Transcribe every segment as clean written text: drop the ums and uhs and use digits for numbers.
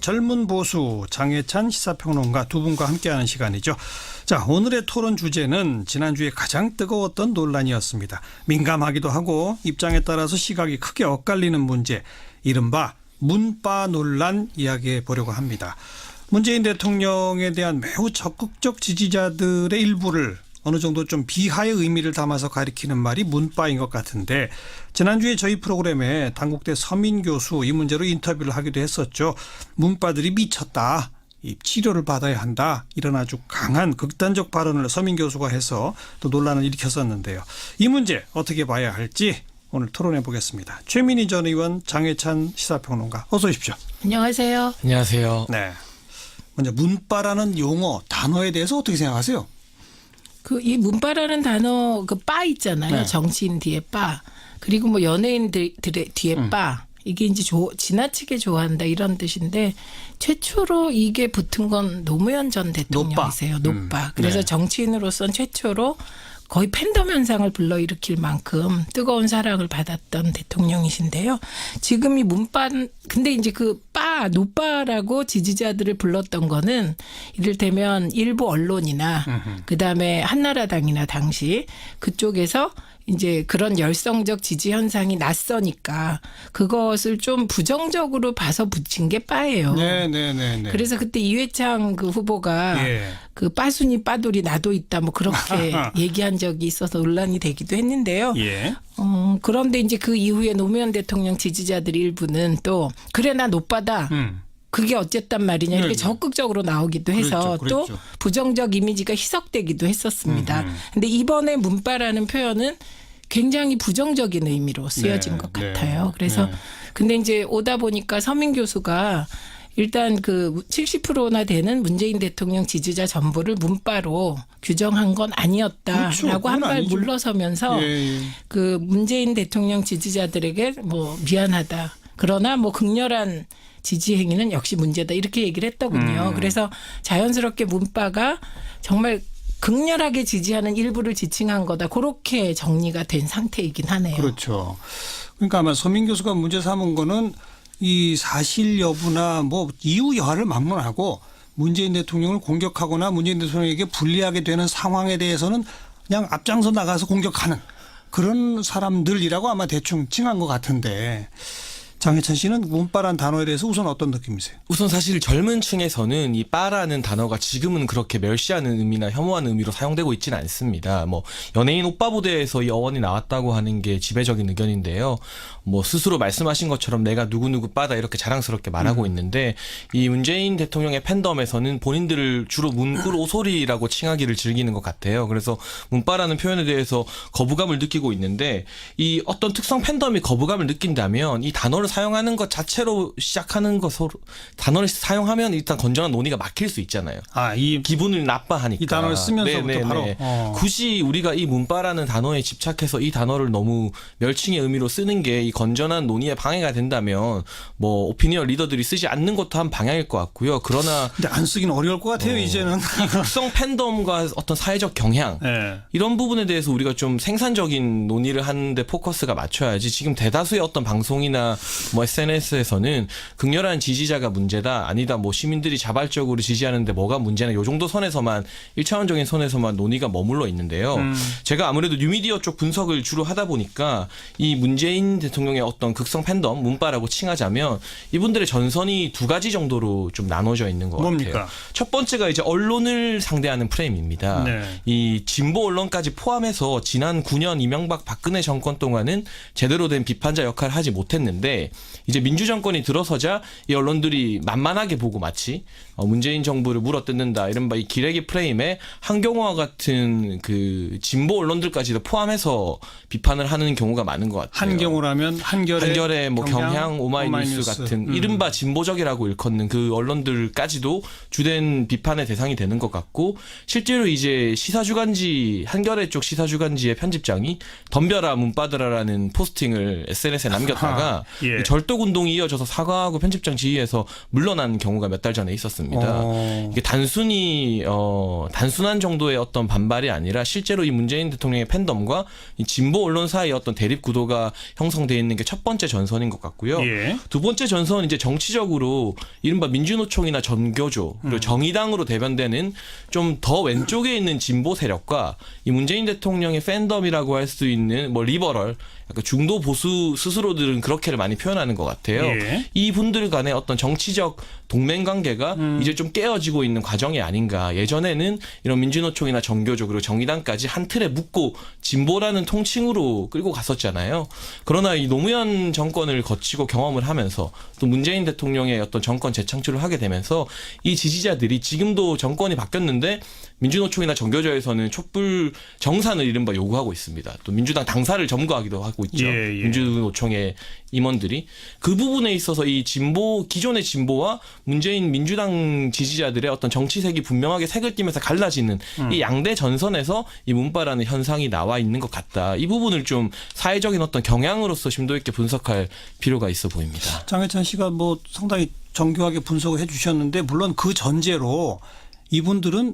젊은 보수 장해찬 시사평론가 두 분과 함께하는 시간이죠. 자, 오늘의 토론 주제는 지난주에 가장 뜨거웠던 논란이었습니다. 민감하기도 하고 입장에 따라서 시각이 크게 엇갈리는 문제, 이른바 문바 논란 이야기해 보려고 합니다. 문재인 대통령에 대한 매우 적극적 지지자들의 일부를 어느 정도 좀 비하의 의미를 담아서 가리키는 말이 문바인 것 같은데, 지난주에 저희 프로그램에 단국대 서민 교수 이 문제로 인터뷰를 하기도 했었죠. 문바들이 미쳤다, 이 치료를 받아야 한다, 이런 아주 강한 극단적 발언을 서민 교수가 해서 또 논란을 일으켰었는데요. 이 문제 어떻게 봐야 할지 오늘 토론해 보겠습니다. 최민희 전 의원, 장해찬 시사평론가, 어서 오십시오. 안녕하세요. 안녕하세요. 네. 먼저 문바라는 용어, 단어에 대해서 어떻게 생각하세요? 이 문바라는 단어, 빠 있잖아요. 네. 정치인 뒤에 빠. 그리고 뭐 연예인들의 뒤에 빠. 이게 이제 지나치게 좋아한다 이런 뜻인데, 최초로 이게 붙은 건 노무현 전 대통령이세요. 노빠. 그래서 네. 정치인으로선 최초로 거의 팬덤 현상을 불러일으킬 만큼 뜨거운 사랑을 받았던 대통령이신데요. 지금 이 문바, 근데 이제 노빠라고 지지자들을 불렀던 거는 이를테면 일부 언론이나 그다음에 한나라당이나 당시 그쪽에서 이제 그런 열성적 지지 현상이 낯서니까 그것을 좀 부정적으로 봐서 붙인 게 빠예요. 네. 그래서 그때 이회창 후보가 예. 빠순이 빠돌이 나도 있다 뭐 그렇게 얘기한 적이 있어서 논란이 되기도 했는데요. 예. 그런데 이제 그 이후에 노무현 대통령 지지자들 일부는 또 그래 나 노빠다. 그게 어쨌단 말이냐 이렇게 네. 적극적으로 나오기도 해서 그랬죠. 또 부정적 이미지가 희석되기도 했었습니다. 근데 이번에 문바라는 표현은 굉장히 부정적인 의미로 쓰여진 네, 것 네, 같아요. 그래서 네. 근데 이제 오다 보니까 서민 교수가 일단 70%나 되는 문재인 대통령 지지자 전부를 문바로 규정한 건 아니었다라고 그렇죠. 그건 한 발 아니죠. 물러서면서 예. 문재인 대통령 지지자들에게 뭐 미안하다. 그러나 뭐 극렬한 지지 행위는 역시 문제다. 이렇게 얘기를 했더군요. 그래서 자연스럽게 문바가 정말 극렬하게 지지하는 일부를 지칭한 거다. 그렇게 정리가 된 상태이긴 하네요. 그렇죠. 그러니까 아마 서민 교수가 문제 삼은 거는 이 사실 여부나 뭐 이유 여하를 막론하고 문재인 대통령을 공격하거나 문재인 대통령에게 불리하게 되는 상황에 대해서는 그냥 앞장서 나가서 공격하는 그런 사람들이라고 아마 대충 칭한 것 같은데, 장해찬 씨는 문바란 단어에 대해서 우선 어떤 느낌이세요? 우선 사실 젊은 층에서는 이 빠라는 단어가 지금은 그렇게 멸시하는 의미나 혐오하는 의미로 사용되고 있지는 않습니다. 뭐 연예인 오빠 부대에서 이 어원이 나왔다고 하는 게 지배적인 의견인데요. 뭐 스스로 말씀하신 것처럼 내가 누구누구 빠다 이렇게 자랑스럽게 말하고 있는데, 이 문재인 대통령의 팬덤에서는 본인들을 주로 문꿀 오소리라고 칭하기를 즐기는 것 같아요. 그래서 문바라는 표현에 대해서 거부감을 느끼고 있는데, 이 어떤 특성 팬덤이 거부감을 느낀다면 이 단어를 사용하는 것 자체로 시작하는 것으로, 단어를 사용하면 일단 건전한 논의가 막힐 수 있잖아요. 이 기분을 나빠하니까. 이 단어를 쓰면서부터 바로. 굳이 우리가 이 문바라는 단어에 집착해서 이 단어를 너무 멸칭의 의미로 쓰는 게 이 건전한 논의에 방해가 된다면 뭐 오피니언 리더들이 쓰지 않는 것도 한 방향일 것 같고요. 그러나 근데 안 쓰긴 어려울 것 같아요, 이제는. 이 특성 팬덤과 어떤 사회적 경향, 네. 이런 부분에 대해서 우리가 좀 생산적인 논의를 하는데 포커스가 맞춰야지, 지금 대다수의 어떤 방송이나 뭐 SNS에서는 극렬한 지지자가 문제다, 아니다, 뭐 시민들이 자발적으로 지지하는데 뭐가 문제나, 요 정도 선에서만, 1차원적인 선에서만 논의가 머물러 있는데요. 제가 아무래도 뉴미디어 쪽 분석을 주로 하다 보니까 이 문재인 대통령의 어떤 극성 팬덤, 문바라고 칭하자면 이분들의 전선이 두 가지 정도로 좀 나눠져 있는 것 뭡니까? 같아요. 첫 번째가 이제 언론을 상대하는 프레임입니다. 네. 이 진보 언론까지 포함해서 지난 9년 이명박 박근혜 정권 동안은 제대로 된 비판자 역할을 하지 못했는데, 이제 민주정권이 들어서자 이 언론들이 만만하게 보고 마치 문재인 정부를 물어뜯는다, 이른바 이 기레기 프레임에 한경화와 같은 그 진보 언론들까지도 포함해서 비판을 하는 경우가 많은 것 같아요. 한경우라면 한결의 뭐 경향, 오마이뉴스 같은 이른바 진보적이라고 일컫는 그 언론들까지도 주된 비판의 대상이 되는 것 같고, 실제로 이제 시사주간지, 한겨레 쪽 시사주간지의 편집장이 덤벼라 문바들아라는 포스팅을 SNS에 남겼다가 예. 예. 절독 운동이 이어져서 사과하고 편집장 지휘에서 물러난 경우가 몇 달 전에 있었습니다. 이게 단순한 정도의 어떤 반발이 아니라 실제로 이 문재인 대통령의 팬덤과 이 진보 언론 사이의 어떤 대립 구도가 형성되어 있는 게 첫 번째 전선인 것 같고요. 예. 두 번째 전선은 이제 정치적으로 이른바 민주노총이나 전교조 그리고 정의당으로 대변되는 좀 더 왼쪽에 있는 진보 세력과 이 문재인 대통령의 팬덤이라고 할 수 있는 뭐 리버럴 약간 중도 보수 스스로들은 그렇게를 많이 표현하는 것 같아요. 예. 이 분들 간의 어떤 정치적 동맹 관계가 이제 좀 깨어지고 있는 과정이 아닌가. 예전에는 이런 민주노총이나 정교조 그리고 정의당까지 한 틀에 묶고 진보라는 통칭으로 끌고 갔었잖아요. 그러나 이 노무현 정권을 거치고 경험을 하면서 또 문재인 대통령의 어떤 정권 재창출을 하게 되면서 이 지지자들이 지금도 정권이 바뀌었는데 민주노총이나 정교조에서는 촛불 정산을 이른바 요구하고 있습니다. 또 민주당 당사를 점거하기도 하고 있죠. 예, 예. 민주노총의 임원들이 그 부분에 있어서 이 진보 기존의 진보와 문재인 민주당 지지자들의 어떤 정치색이 분명하게 색을 띠면서 갈라지는 이 양대 전선에서 이 문바라는 현상이 나와 있는 것 같다. 이 부분을 좀 사회적인 어떤 경향으로서 심도 있게 분석할 필요가 있어 보입니다. 장해찬 씨가 뭐 상당히 정교하게 분석을 해 주셨는데 물론 그 전제로 이분들은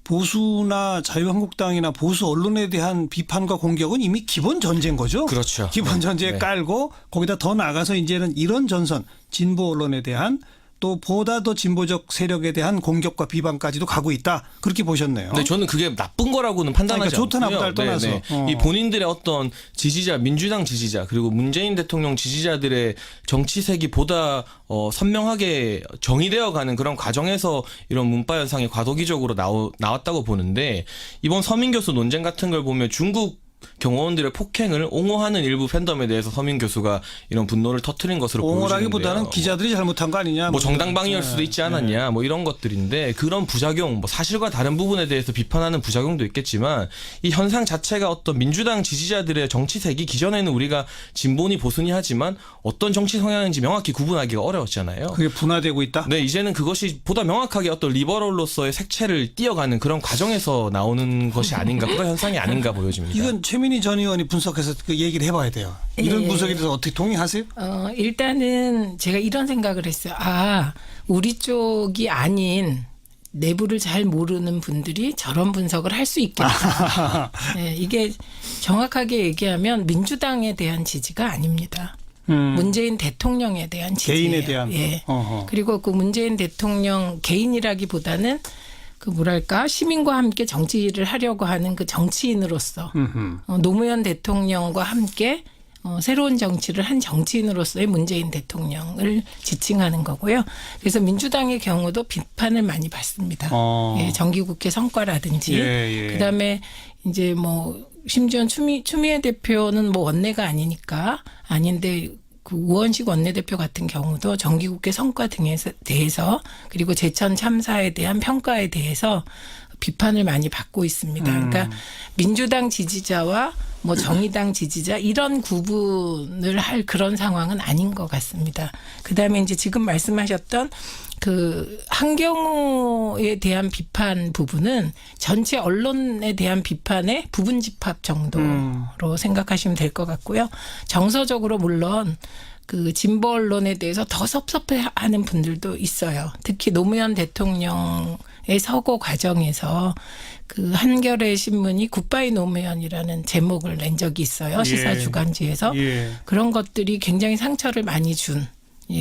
보수나 자유한국당이나 보수 언론에 대한 비판과 공격은 이미 기본 전제인 거죠. 그렇죠. 기본 전제에 네. 깔고 거기다 더 나아가서 이제는 이런 전선 진보 언론에 대한 또 보다 더 진보적 세력에 대한 공격과 비방까지도 가고 있다. 그렇게 보셨네요. 네, 저는 그게 나쁜 거라고는 판단하지 그러니까 좋다, 않고요. 나쁘다를 떠나서. 이 본인들의 어떤 지지자, 민주당 지지자 그리고 문재인 대통령 지지자들의 정치색이 보다 선명하게 정의되어가는 그런 과정에서 이런 문바 현상이 과도기적으로 나왔다고 보는데 이번 서민 교수 논쟁 같은 걸 보면 중국 경호원들의 폭행을 옹호하는 일부 팬덤에 대해서 서민 교수가 이런 분노를 터뜨린 것으로 옹호라기보다는 보여지는데요. 기자들이 잘못한 거 아니냐. 뭐 정당방위할 수도 있지 않았냐 뭐 이런 것들인데 그런 부작용 뭐 사실과 다른 부분에 대해서 비판하는 부작용도 있겠지만 이 현상 자체가 어떤 민주당 지지자들의 정치색이 기존에는 우리가 진보니 보수니 하지만 어떤 정치 성향인지 명확히 구분하기가 어려웠잖아요. 그게 분화되고 있다. 네, 이제는 그것이 보다 명확하게 어떤 리버럴로서의 색채를 띄어가는 그런 과정에서 나오는 것이 아닌가, 그런 현상이 아닌가 보여집니다. 이건 최민희 전 의원이 분석해서 그 얘기를 해봐야 돼요. 이런 예. 분석에 대해서 어떻게 동의하세요? 일단은 제가 이런 생각을 했어요. 우리 쪽이 아닌 내부를 잘 모르는 분들이 저런 분석을 할 수 있겠다. 네, 이게 정확하게 얘기하면 민주당에 대한 지지가 아닙니다. 문재인 대통령에 대한 지지예요. 개인에 대한. 예. 어허. 그리고 그 문재인 대통령 개인이라기보다는 그 뭐랄까 시민과 함께 정치를 하려고 하는 그 정치인으로서 노무현 대통령과 함께 새로운 정치를 한 정치인으로서의 문재인 대통령을 지칭하는 거고요. 그래서 민주당의 경우도 비판을 많이 받습니다. 예, 정기국회 성과라든지 예, 예. 그다음에 이제 뭐 심지어 추미애 대표는 뭐 원내가 아니니까 아닌데 그 우원식 원내대표 같은 경우도 정기국회 성과 등에 대해서 그리고 제천 참사에 대한 평가에 대해서 비판을 많이 받고 있습니다. 그러니까 민주당 지지자와 뭐 정의당 지지자 이런 구분을 할 그런 상황은 아닌 것 같습니다. 그다음에 이제 지금 말씀하셨던 그 한경호에 대한 비판 부분은 전체 언론에 대한 비판의 부분 집합 정도로 생각하시면 될 것 같고요. 정서적으로 물론 그 진보 언론에 대해서 더 섭섭해하는 분들도 있어요. 특히 노무현 대통령의 서거 과정에서 그 한겨레 신문이 굿바이 노무현이라는 제목을 낸 적이 있어요. 시사 주간지에서. 예. 그런 것들이 굉장히 상처를 많이 준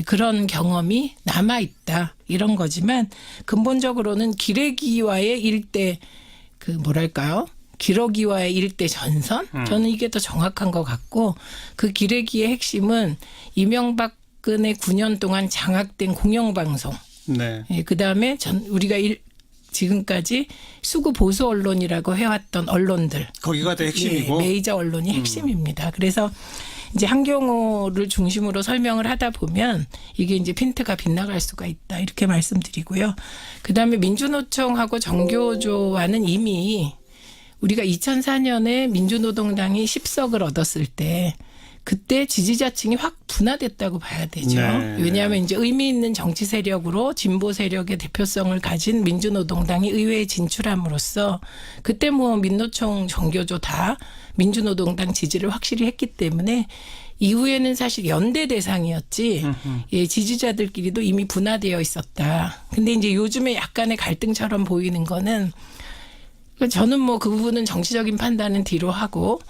그런 경험이 남아있다. 이런 거지만 근본적으로는 기레기와의 일대 그 뭐랄까요? 기러기와의 일대 전선? 저는 이게 더 정확한 것 같고 그 기레기의 핵심은 이명박근혜 9년 동안 장악된 공영방송. 네. 예, 그다음에 우리가 지금까지 수구 보수 언론이라고 해왔던 언론들. 거기가 더 핵심이고. 예, 메이저 언론이 핵심입니다. 그래서 이제 한경호를 중심으로 설명을 하다 보면 이게 이제 핀트가 빗나갈 수가 있다. 이렇게 말씀드리고요. 그다음에 민주노총하고 정교조와는 이미 우리가 2004년에 민주노동당이 10석을 얻었을 때 그때 지지자층이 확 분화됐다고 봐야 되죠. 네. 왜냐하면 이제 의미 있는 정치 세력으로 진보 세력의 대표성을 가진 민주노동당이 의회에 진출함으로써 그때 뭐 민노총 정교조 다 민주노동당 지지를 확실히 했기 때문에 이후에는 사실 연대 대상이었지 예, 지지자들끼리도 이미 분화되어 있었다. 근데 이제 요즘에 약간의 갈등처럼 보이는 거는 저는 뭐 그 부분은 정치적인 판단은 뒤로 하고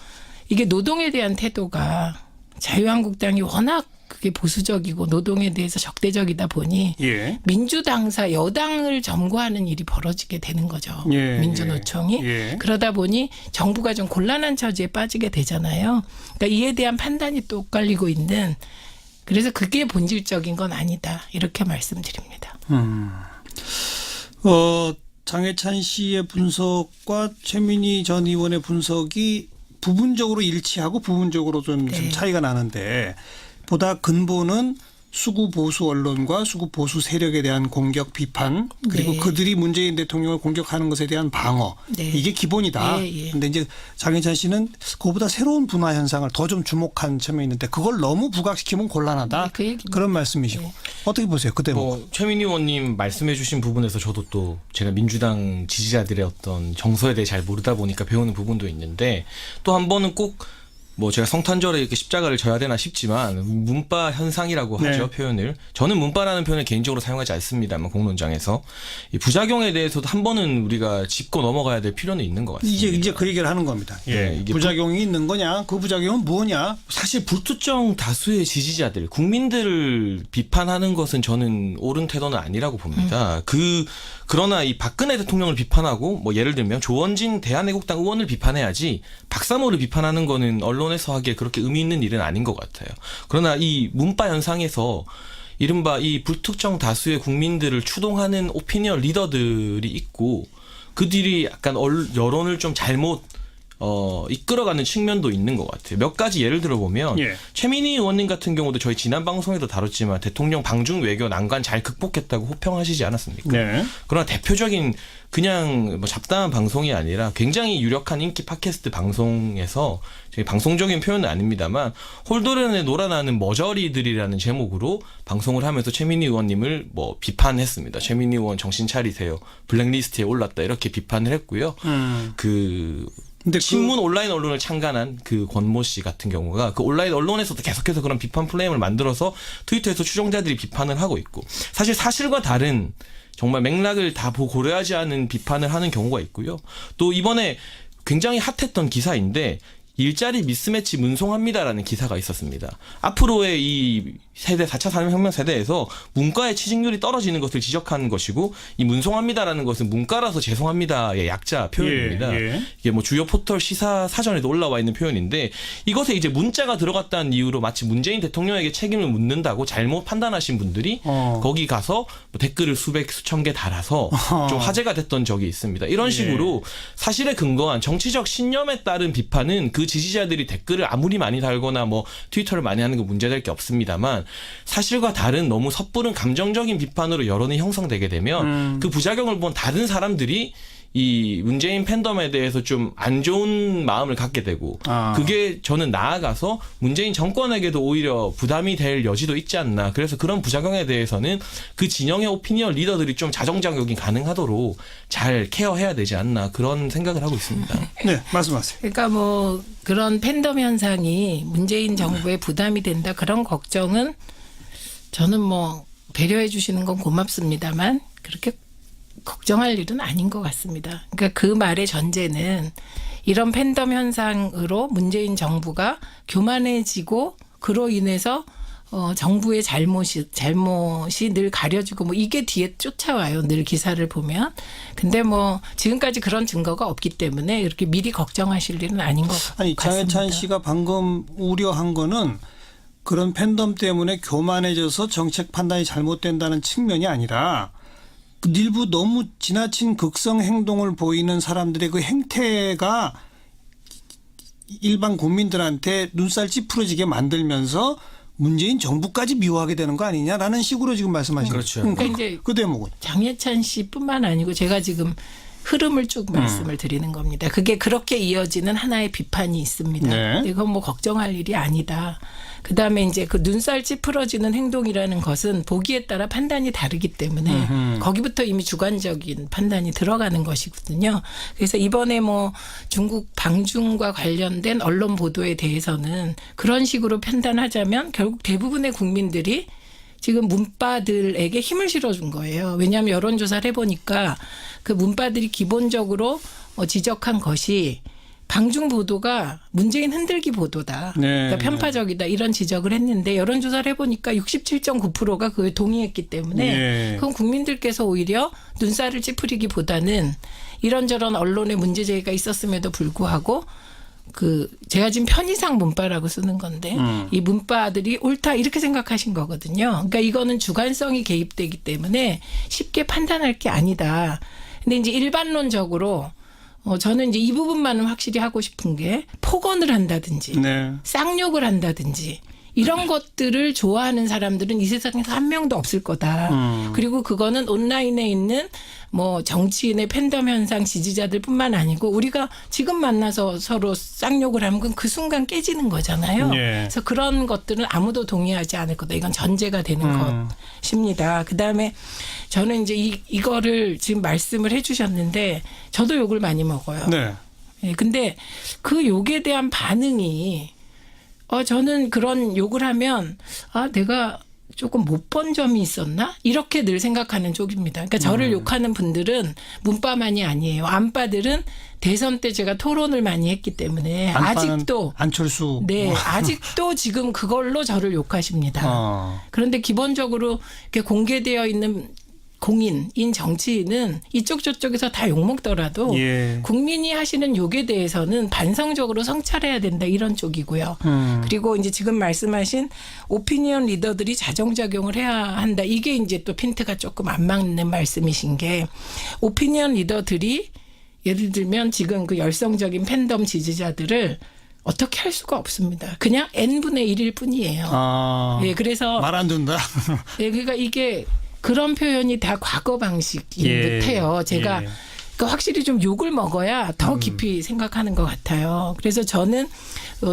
이게 노동에 대한 태도가 자유한국당이 워낙 그게 보수적이고 노동에 대해서 적대적이다 보니 예. 민주당사 여당을 점거하는 일이 벌어지게 되는 거죠. 예, 민주노총이. 예. 그러다 보니 정부가 좀 곤란한 처지에 빠지게 되잖아요. 그러니까 이에 대한 판단이 또 엇갈리고 있는 그래서 그게 본질적인 건 아니다. 이렇게 말씀드립니다. 장해찬 씨의 분석과 최민희 전 의원의 분석이 부분적으로 일치하고 부분적으로 좀 네. 차이가 나는데 보다 근본은 수구 보수 언론과 수구 보수 세력에 대한 공격 비판 그리고 네. 그들이 문재인 대통령을 공격하는 것에 대한 방어 네. 이게 기본이다. 예. 근데 이제 장해찬 씨는 그보다 새로운 분화 현상을 더 좀 주목한 점이 있는데 그걸 너무 부각시키면 곤란하다. 네, 그 얘기입니다. 그런 말씀이시고 네. 어떻게 보세요? 그대로. 뭐 최민희 의원님 말씀해주신 부분에서 저도 또 제가 민주당 지지자들의 어떤 정서에 대해 잘 모르다 보니까 배우는 부분도 있는데 또 한 번은 꼭 뭐 제가 성탄절에 이렇게 십자가를 져야 되나 싶지만 문파 현상이라고 하죠. 네. 표현을. 저는 문파라는 표현을 개인적으로 사용하지 않습니다만 공론장에서 이 부작용에 대해서도 한 번은 우리가 짚고 넘어가야 될 필요는 있는 것 같습니다. 이제 그 얘기를 하는 겁니다. 네, 이게 부작용이 있는 거냐? 그 부작용은 뭐냐? 사실 불특정 다수의 지지자들, 국민들을 비판하는 것은 저는 옳은 태도는 아니라고 봅니다. 그러나 이 박근혜 대통령을 비판하고 뭐 예를 들면 조원진 대한애국당 의원을 비판해야지 박사모를 비판하는 거는 언론에서 하기에 그렇게 의미 있는 일은 아닌 것 같아요. 그러나 이 문파 현상에서 이른바 이 불특정 다수의 국민들을 추동하는 오피니언 리더들이 있고 그들이 약간 여론을 좀 잘못 이끌어가는 측면도 있는 것 같아요. 몇 가지 예를 들어보면 예. 최민희 의원님 같은 경우도 저희 지난 방송에도 다뤘지만 대통령 방중 외교 난관 잘 극복했다고 호평하시지 않았습니까? 네. 그러나 대표적인 그냥 뭐 잡다한 방송이 아니라 굉장히 유력한 인기 팟캐스트 방송에서 저희 방송적인 표현은 아닙니다만 홀도련에 놀아나는 머저리들이라는 제목으로 방송을 하면서 최민희 의원님을 뭐 비판했습니다. 최민희 의원 정신 차리세요. 블랙리스트에 올랐다 이렇게 비판을 했고요. 근데 신문 온라인 언론을 창간한 그 권모 씨 같은 경우가 그 온라인 언론에서도 계속해서 그런 비판 플레임을 만들어서 트위터에서 추종자들이 비판을 하고 있고 사실 사실과 다른 정말 맥락을 다 고려하지 않은 비판을 하는 경우가 있고요. 또 이번에 굉장히 핫했던 기사인데 일자리 미스매치 문송합니다라는 기사가 있었습니다. 앞으로의 이 세대 4차 산업혁명 세대에서 문과의 취직률이 떨어지는 것을 지적하는 것이고 이 문송합니다라는 것은 문과라서 죄송합니다의 약자 표현입니다. 예. 이게 뭐 주요 포털 시사 사전에도 올라와 있는 표현인데 이것에 이제 문자가 들어갔다는 이유로 마치 문재인 대통령에게 책임을 묻는다고 잘못 판단하신 분들이 거기 가서 뭐 댓글을 수천 개 달아서 좀 화제가 됐던 적이 있습니다. 이런 식으로 사실에 근거한 정치적 신념에 따른 비판은 그 지지자들이 댓글을 아무리 많이 달거나 뭐 트위터를 많이 하는 거 문제될 게 없습니다만 사실과 다른 너무 섣부른 감정적인 비판으로 여론이 형성되게 되면 그 부작용을 본 다른 사람들이 이 문재인 팬덤에 대해서 좀 안 좋은 마음을 갖게 되고 그게 저는 나아가서 문재인 정권에게도 오히려 부담이 될 여지도 있지 않나. 그래서 그런 부작용에 대해서는 그 진영의 오피니언 리더들이 좀 자정작용이 가능하도록 잘 케어해야 되지 않나 그런 생각을 하고 있습니다. 네, 말씀하세요. 그러니까 뭐 그런 팬덤 현상이 문재인 정부에 부담이 된다 그런 걱정은 저는 뭐 배려해 주시는 건 고맙습니다만 그렇게 걱정할 일은 아닌 것 같습니다. 그러니까 그 말의 전제는 이런 팬덤 현상으로 문재인 정부가 교만해지고 그로 인해서 정부의 잘못이 늘 가려지고 뭐 이게 뒤에 쫓아와요. 늘 기사를 보면. 근데 뭐 지금까지 그런 증거가 없기 때문에 이렇게 미리 걱정하실 일은 아닌 것 같습니다. 아니 장해찬 씨가 방금 우려한 거는 그런 팬덤 때문에 교만해져서 정책 판단이 잘못된다는 측면이 아니라 일부 너무 지나친 극성 행동을 보이는 사람들의 그 행태가 일반 국민들한테 눈살 찌푸러지게 만들면서 문재인 정부까지 미워하게 되는 거 아니냐라는 식으로 지금 말씀하시는 그렇죠. 거죠. 그러니까 이제 그 대목은 장해찬 씨뿐만 아니고 제가 지금 흐름을 쭉 말씀을 드리는 겁니다. 그게 그렇게 이어지는 하나의 비판이 있습니다. 네. 이건 뭐 걱정할 일이 아니다. 그다음에 이제 그 눈살 찌푸러지는 행동이라는 것은 보기에 따라 판단이 다르기 때문에 거기부터 이미 주관적인 판단이 들어가는 것이거든요. 그래서 이번에 뭐 중국 방중과 관련된 언론 보도에 대해서는 그런 식으로 판단하자면 결국 대부분의 국민들이 지금 문바들에게 힘을 실어준 거예요. 왜냐하면 여론조사를 해보니까 그 문바들이 기본적으로 지적한 것이 방중 보도가 문재인 흔들기 보도다. 네. 그러니까 편파적이다. 이런 지적을 했는데 여론조사를 해보니까 67.9%가 그에 동의했기 때문에 네. 그럼 국민들께서 오히려 눈살을 찌푸리기보다는 이런저런 언론의 문제제기가 있었음에도 불구하고 그 제가 지금 편의상 문바라고 쓰는 건데 이 문바들이 옳다 이렇게 생각하신 거거든요. 그러니까 이거는 주관성이 개입되기 때문에 쉽게 판단할 게 아니다. 근데 이제 일반론적으로 저는 이제 이 부분만은 확실히 하고 싶은 게 폭언을 한다든지 네. 쌍욕을 한다든지 이런 것들을 좋아하는 사람들은 이 세상에서 한 명도 없을 거다. 그리고 그거는 온라인에 있는 뭐 정치인의 팬덤 현상 지지자들뿐만 아니고 우리가 지금 만나서 서로 쌍욕을 하면 그건 그 순간 깨지는 거잖아요. 예. 그래서 그런 것들은 아무도 동의하지 않을 거다. 이건 전제가 되는 것입니다. 그다음에 저는 이제 이거를 지금 말씀을 해주셨는데 저도 욕을 많이 먹어요. 네. 예, 근데 그 욕에 대한 반응이 저는 그런 욕을 하면 내가 조금 못 본 점이 있었나? 이렇게 늘 생각하는 쪽입니다. 그러니까 저를 욕하는 분들은 문바만이 아니에요. 안바들은 대선 때 제가 토론을 많이 했기 때문에 아직도 안철수. 네, 아직도 지금 그걸로 저를 욕하십니다. 그런데 기본적으로 이렇게 공개되어 있는 공인인 정치인은 이쪽 저쪽에서 다 욕먹더라도 예. 국민이 하시는 욕에 대해서는 반성적으로 성찰해야 된다 이런 쪽이고요. 그리고 이제 지금 말씀하신 오피니언 리더들이 자정작용을 해야 한다. 이게 이제 또 핀트가 조금 안 맞는 말씀이신 게 오피니언 리더들이 예를 들면 지금 그 열성적인 팬덤 지지자들을 어떻게 할 수가 없습니다. 그냥 n분의 1일 뿐이에요. 예, 그래서 말 안 듣는다. 예, 그러니까 이게 그런 표현이 다 과거 방식인 예. 듯해요. 제가 예. 그러니까 확실히 좀 욕을 먹어야 더 깊이 생각하는 것 같아요. 그래서 저는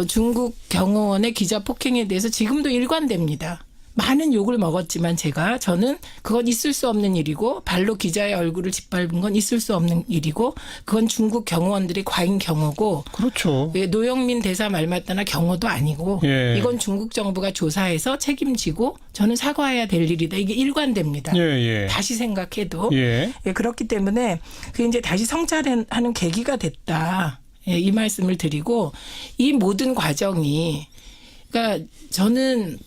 중국 경호원의 기자 폭행에 대해서 지금도 일관됩니다. 많은 욕을 먹었지만 저는 그건 있을 수 없는 일이고 발로 기자의 얼굴을 짓밟은 건 있을 수 없는 일이고 그건 중국 경호원들의 과잉 경호고 그렇죠. 노영민 대사 말 맞다나 경호도 아니고 예. 이건 중국 정부가 조사해서 책임지고 저는 사과해야 될 일이다. 이게 일관됩니다. 예. 다시 생각해도 예. 예, 그렇기 때문에 그게 이제 다시 성찰하는 계기가 됐다. 예, 이 말씀을 드리고 이 모든 과정이 그러니까 저는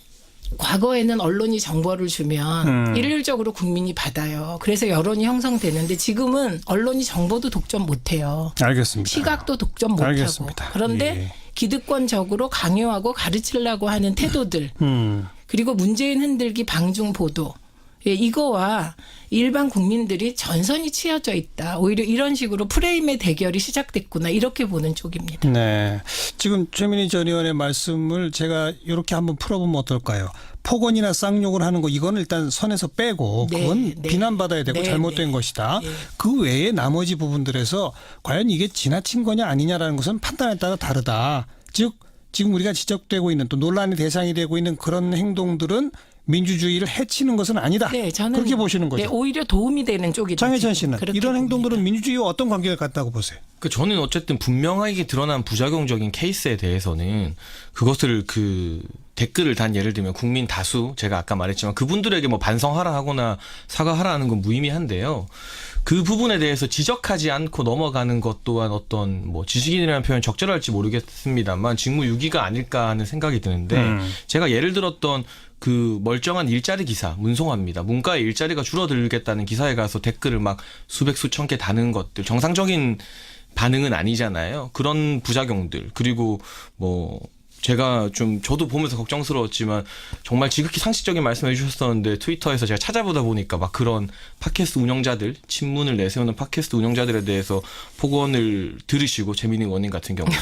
과거에는 언론이 정보를 주면 일률적으로 국민이 받아요. 그래서 여론이 형성되는데 지금은 언론이 정보도 독점 못해요. 알겠습니다. 시각도 독점 못하고. 알겠습니다. 그런데 예. 기득권적으로 강요하고 가르치려고 하는 태도들 그리고 문재인 흔들기 방중 보도 예, 이거와 일반 국민들이 전선이 치어져 있다. 오히려 이런 식으로 프레임의 대결이 시작됐구나. 이렇게 보는 쪽입니다. 네. 지금 최민희 전 의원의 말씀을 제가 이렇게 한번 풀어보면 어떨까요? 폭언이나 쌍욕을 하는 거 이건 일단 선에서 빼고 네, 그건 네. 비난받아야 되고 네, 잘못된 네. 것이다. 네. 그 외에 나머지 부분들에서 과연 이게 지나친 거냐 아니냐라는 것은 판단에 따라 다르다. 즉 지금 우리가 지적되고 있는 또 논란의 대상이 되고 있는 그런 행동들은 민주주의를 해치는 것은 아니다. 네, 저는 그렇게 보시는 거죠. 네, 오히려 도움이 되는 쪽이다. 장혜찬 씨는 그렇게 이런 봅니다. 행동들은 민주주의와 어떤 관계가 같다고 보세요? 저는 어쨌든 분명하게 드러난 부작용적인 케이스에 대해서는 그것을 댓글을 단 예를 들면 국민 다수 제가 아까 말했지만 그분들에게 뭐 반성하라 하거나 사과하라 하는 건 무의미한데요. 그 부분에 대해서 지적하지 않고 넘어가는 것 또한 어떤 뭐 지식인이라는 표현 적절할지 모르겠습니다만 직무유기가 아닐까 하는 생각이 드는데 제가 예를 들었던 그 멀쩡한 일자리 기사 문송합니다. 문과의 일자리가 줄어들겠다는 기사에 가서 댓글을 막 수백 수천 개 다는 것들 정상적인 반응은 아니잖아요. 그런 부작용들 그리고 뭐 제가 저도 보면서 걱정스러웠지만 정말 지극히 상식적인 말씀해 주셨었는데 트위터에서 제가 찾아보다 보니까 막 그런 팟캐스트 운영자들 친문을 내세우는 팟캐스트 운영자들에 대해서 폭언을 들으시고 재미있는 원인 같은 경우도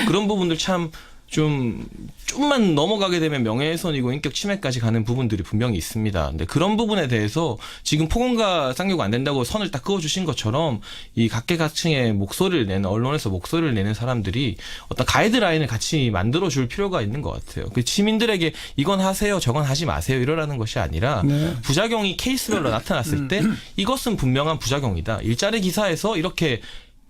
그런 부분들 참 좀만 넘어가게 되면 명예훼손이고 인격 침해까지 가는 부분들이 분명히 있습니다. 근데 그런 부분에 대해서 지금 폭언과 쌍욕 안 된다고 선을 딱 그어주신 것처럼 이 각계각층의 목소리를 내는 언론에서 목소리를 내는 사람들이 어떤 가이드라인을 같이 만들어줄 필요가 있는 것 같아요. 그 시민들에게 이건 하세요, 저건 하지 마세요 이러라는 것이 아니라 부작용이 케이스별로 나타났을 때 이것은 분명한 부작용이다. 일자리 기사에서 이렇게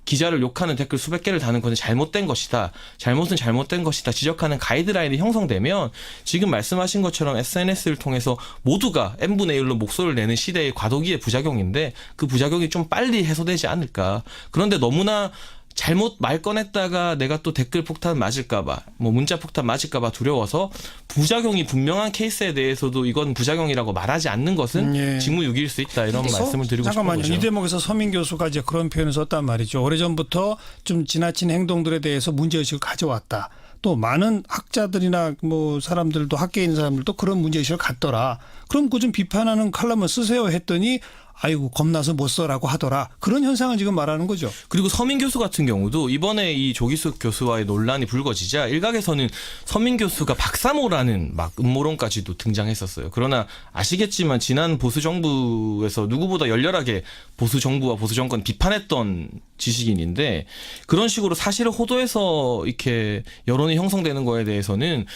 기자를 욕하는 댓글 수백 개를 다는 것은 잘못된 것이다. 잘못은 잘못된 것이다. 지적하는 가이드라인이 형성되면 지금 말씀하신 것처럼 SNS를 통해서 모두가 n분의 1로 목소리를 내는 시대의 과도기의 부작용인데 그 부작용이 좀 빨리 해소되지 않을까. 그런데 너무나 잘못 말 꺼냈다가 내가 또 댓글 폭탄 맞을까봐, 뭐 문자 폭탄 맞을까봐 두려워서 부작용이 분명한 케이스에 대해서도 이건 부작용이라고 말하지 않는 것은 직무유기일 수 있다 이런 말씀을 드리고 싶은 잠깐만요. 거죠. 이 대목에서 서민 교수가 이제 그런 표현을 썼단 말이죠. 오래전부터 좀 지나친 행동들에 대해서 문제의식을 가져왔다. 또 많은 학자들이나 뭐 사람들도 학계에 있는 사람들도 그런 문제의식을 갖더라. 그럼 그 좀 비판하는 칼럼을 쓰세요 했더니 아이고 겁나서 못 써라고 하더라. 그런 현상을 지금 말하는 거죠. 그리고 서민 교수 같은 경우도 이번에 이 조기숙 교수와의 논란이 불거지자 일각에서는 서민 교수가 박사모라는 막 음모론까지도 등장했었어요. 그러나 아시겠지만 지난 보수 정부에서 누구보다 열렬하게 보수 정부와 보수 정권 비판했던 지식인인데 그런 식으로 사실을 호도해서 이렇게 여론이 형성되는 거에 대해서는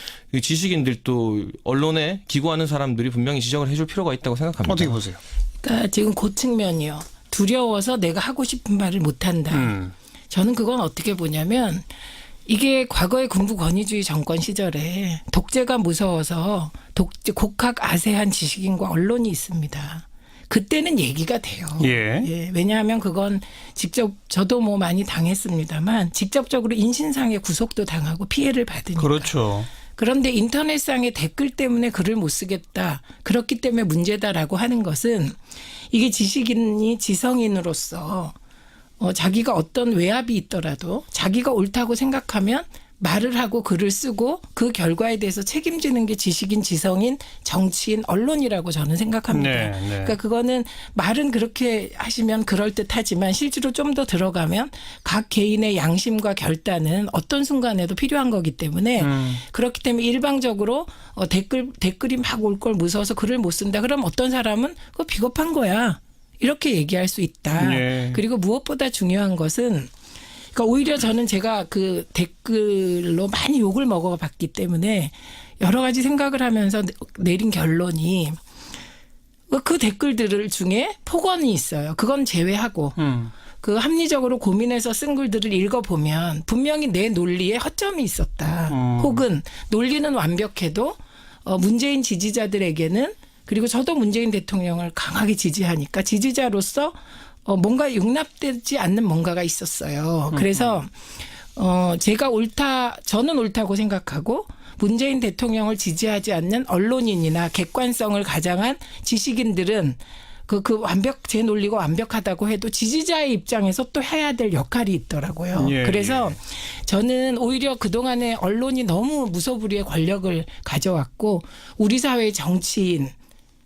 지식인들도 언론에 기고하는 사람들이 분명히 지적을 해줄 필요가 있다고 생각합니다. 어떻게 보세요? 그러니까 지금 그 측면이요. 두려워서 내가 하고 싶은 말을 못한다. 저는 그건 어떻게 보냐면 이게 과거의 군부 권위주의 정권 시절에 독재가 무서워서 곡학 아세한 지식인과 언론이 있습니다. 그때는 얘기가 돼요. 예. 왜냐하면 그건 직접 저도 뭐 많이 당했습니다만 직접적으로 인신상의 구속도 당하고 피해를 받으니까. 그렇죠. 그런데 인터넷상의 댓글 때문에 글을 못 쓰겠다. 그렇기 때문에 문제다라고 하는 것은 이게 지식인이 지성인으로서 자기가 어떤 외압이 있더라도 자기가 옳다고 생각하면 말을 하고 글을 쓰고 그 결과에 대해서 책임지는 게 지식인, 지성인, 정치인, 언론이라고 저는 생각합니다. 네. 그러니까 그거는 말은 그렇게 하시면 그럴듯하지만 실제로 좀 더 들어가면 각 개인의 양심과 결단은 어떤 순간에도 필요한 거기 때문에 그렇기 때문에 일방적으로 댓글이 막 올 걸 무서워서 글을 못 쓴다. 그럼 어떤 사람은 그거 비겁한 거야. 이렇게 얘기할 수 있다. 예. 그리고 무엇보다 중요한 것은 그러니까 오히려 저는 제가 그 댓글로 많이 욕을 먹어봤기 때문에 여러 가지 생각을 하면서 내린 결론이 그 댓글들 중에 폭언이 있어요. 그건 제외하고 그 합리적으로 고민해서 쓴 글들을 읽어보면 분명히 내 논리에 허점이 있었다. 혹은 논리는 완벽해도 문재인 지지자들에게는 그리고 저도 문재인 대통령을 강하게 지지하니까 지지자로서 뭔가 용납되지 않는 뭔가가 있었어요. 그래서 저는 옳다고 생각하고 문재인 대통령을 지지하지 않는 언론인이나 객관성을 가장한 지식인들은 제 논리가 완벽하다고 해도 지지자의 입장에서 또 해야 될 역할이 있더라고요. 그래서 저는 오히려 그동안에 언론이 너무 무소불위의 권력을 가져왔고 우리 사회의 정치인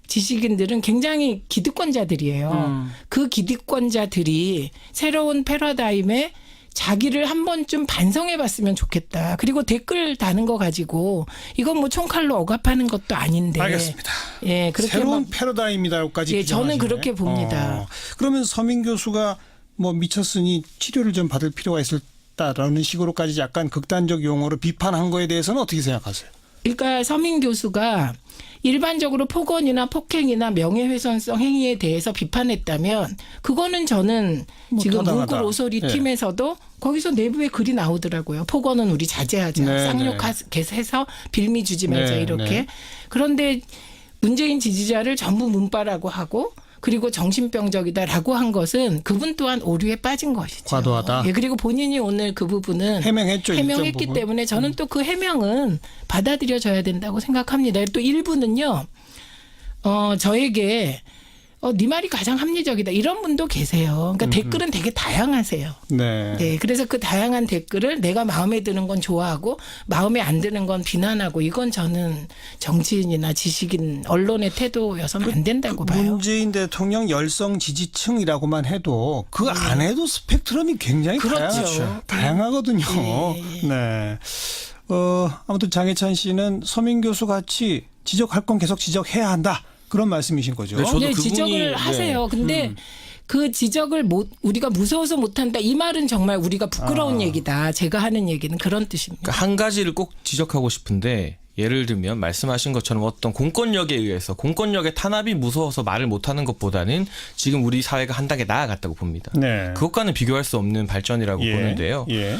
지식인들은 굉장히 기득권자들이에요. 그 기득권자들이 새로운 패러다임에 자기를 한 번쯤 반성해 봤으면 좋겠다. 그리고 댓글 다는 거 가지고 이건 뭐 총칼로 억압하는 것도 아닌데. 알겠습니다. 예, 그렇게 새로운 패러다임이다고까지 예, 저는 규정하시네. 그렇게 봅니다. 그러면 서민 교수가 뭐 미쳤으니 치료를 좀 받을 필요가 있었다라는 식으로까지 약간 극단적 용어로 비판한 거에 대해서는 어떻게 생각하세요? 그러니까 서민 교수가 일반적으로 폭언이나 폭행이나 명예훼손성 행위에 대해서 비판했다면 그거는 저는 뭐 지금 타당하다. 문구 로소리 예. 팀에서도 거기서 내부에 글이 나오더라고요. 폭언은 우리 자제하자. 네, 쌍욕해서 빌미 주지 말자 네, 이렇게. 네. 그런데 문재인 지지자를 전부 문파라고 하고 그리고 정신병적이다라고 한 것은 그분 또한 오류에 빠진 것이죠. 과도하다. 예, 그리고 본인이 오늘 그 부분은 해명했죠. 일정 해명했기 부분. 때문에 저는 또 그 해명은 받아들여져야 된다고 생각합니다. 또 일부는요. 저에게 네 말이 가장 합리적이다. 이런 분도 계세요. 그러니까 댓글은 되게 다양하세요. 네. 네, 그래서 그 다양한 댓글을 내가 마음에 드는 건 좋아하고 마음에 안 드는 건 비난하고 이건 저는 정치인이나 지식인 언론의 태도여서는 안 된다고 봐요. 문재인 대통령 열성 지지층이라고만 해도 그 안에도 스펙트럼이 굉장히 그렇죠. 다양하거든요. 예. 네. 아무튼 장해찬 씨는 서민 교수 같이 지적할 건 계속 지적해야 한다. 그런 말씀이신 거죠. 네, 저도 네, 그분이- 지적을 하세요. 근데 그 지적을 우리가 무서워서 못한다. 이 말은 정말 우리가 부끄러운 얘기다. 제가 하는 얘기는 그런 뜻입니다. 그러니까 한 가지를 꼭 지적하고 싶은데 예를 들면 말씀하신 것처럼 어떤 공권력에 의해서 공권력의 탄압이 무서워서 말을 못하는 것보다는 지금 우리 사회가 한 단계 나아갔다고 봅니다. 네. 그것과는 비교할 수 없는 발전이라고 보는데요. 예.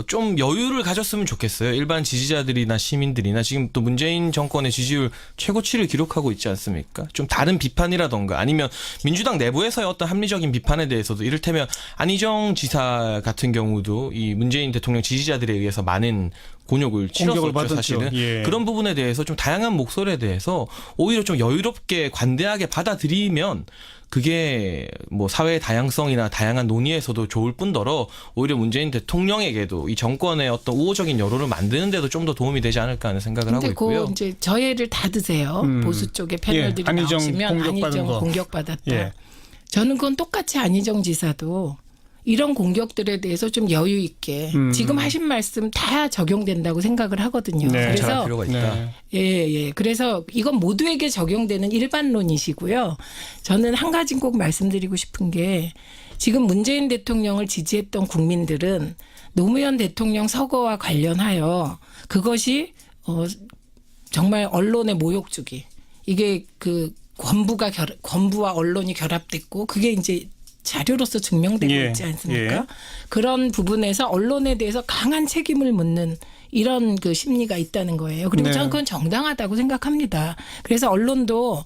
좀 여유를 가졌으면 좋겠어요. 일반 지지자들이나 시민들이나 지금 또 문재인 정권의 지지율 최고치를 기록하고 있지 않습니까? 좀 다른 비판이라던가 아니면 민주당 내부에서의 어떤 합리적인 비판에 대해서도 이를테면 안희정 지사 같은 경우도 이 문재인 대통령 지지자들에 의해서 많은 곤욕을 치렀었죠, 받았죠. 사실은. 예. 그런 부분에 대해서 좀 다양한 목소리에 대해서 오히려 좀 여유롭게 관대하게 받아들이면 그게 뭐 사회의 다양성이나 다양한 논의에서도 좋을 뿐더러 오히려 문재인 대통령에게도 이 정권의 어떤 우호적인 여론을 만드는 데도 좀 더 도움이 되지 않을까 하는 생각을 하고 근데 있고요. 그 이제 저해를 다 드세요. 보수 쪽의 패널들이 예, 안희정 나오시면 공격받은 안희정 거. 공격받았다. 예. 저는 그건 똑같이 안희정 지사도 이런 공격들에 대해서 좀 여유 있게 지금 하신 말씀 다 적용된다고 생각을 하거든요. 네. 잘할 그래서 필요가 있다. 네. 예. 그래서 이건 모두에게 적용되는 일반론이시고요. 저는 한 가지 꼭 말씀드리고 싶은 게 지금 문재인 대통령을 지지했던 국민들은 노무현 대통령 서거와 관련하여 그것이 정말 언론의 모욕주기. 이게 그 권부와 언론이 결합됐고 그게 이제 자료로서 증명되고 예, 있지 않습니까? 예. 그런 부분에서 언론에 대해서 강한 책임을 묻는 이런 그 심리가 있다는 거예요. 그리고 네. 저는 그건 정당하다고 생각합니다. 그래서 언론도